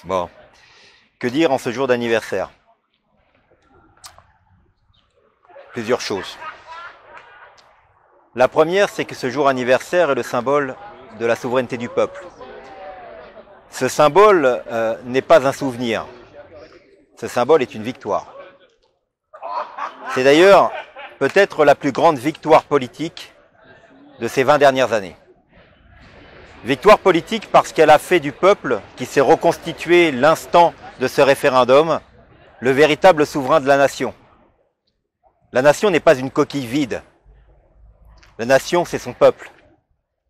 Bon, que dire en ce jour d'anniversaire? Plusieurs choses. La première, c'est que ce jour anniversaire est le symbole de la souveraineté du peuple. Ce symbole n'est pas un souvenir. Ce symbole est une victoire. C'est d'ailleurs peut-être la plus grande victoire politique de ces 20 dernières années. Victoire politique parce qu'elle a fait du peuple, qui s'est reconstitué l'instant de ce référendum, le véritable souverain de la nation. La nation n'est pas une coquille vide. La nation, c'est son peuple.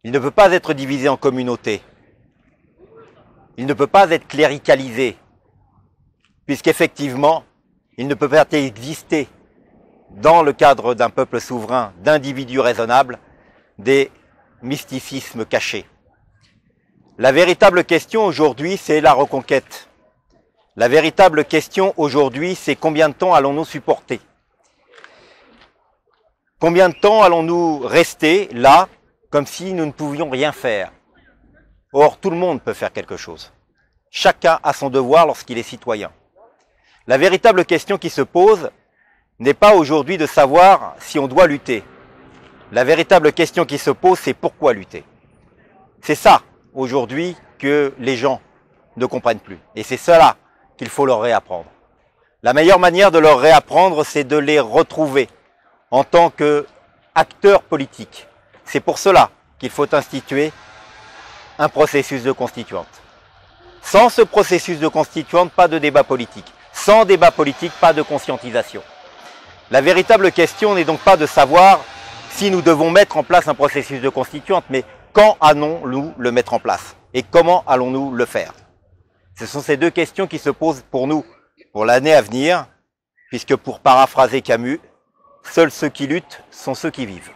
Il ne peut pas être divisé en communautés. Il ne peut pas être cléricalisé, puisqu'effectivement, il ne peut pas exister dans le cadre d'un peuple souverain, d'individus raisonnables, des mysticismes cachés. La véritable question aujourd'hui, c'est la reconquête. La véritable question aujourd'hui, c'est combien de temps allons-nous supporter? Combien de temps allons-nous rester là, comme si nous ne pouvions rien faire? Or, tout le monde peut faire quelque chose. Chacun a son devoir lorsqu'il est citoyen. La véritable question qui se pose n'est pas aujourd'hui de savoir si on doit lutter. La véritable question qui se pose, c'est pourquoi lutter. C'est ça, aujourd'hui, que les gens ne comprennent plus. Et c'est cela qu'il faut leur réapprendre. La meilleure manière de leur réapprendre, c'est de les retrouver en tant qu'acteurs politiques. C'est pour cela qu'il faut instituer un processus de constituante. Sans ce processus de constituante, pas de débat politique. Sans débat politique, pas de conscientisation. La véritable question n'est donc pas de savoir si nous devons mettre en place un processus de constituante, mais quand allons-nous le mettre en place? Et comment allons-nous le faire? Ce sont ces deux questions qui se posent pour nous, pour l'année à venir, puisque pour paraphraser Camus, seuls ceux qui luttent sont ceux qui vivent.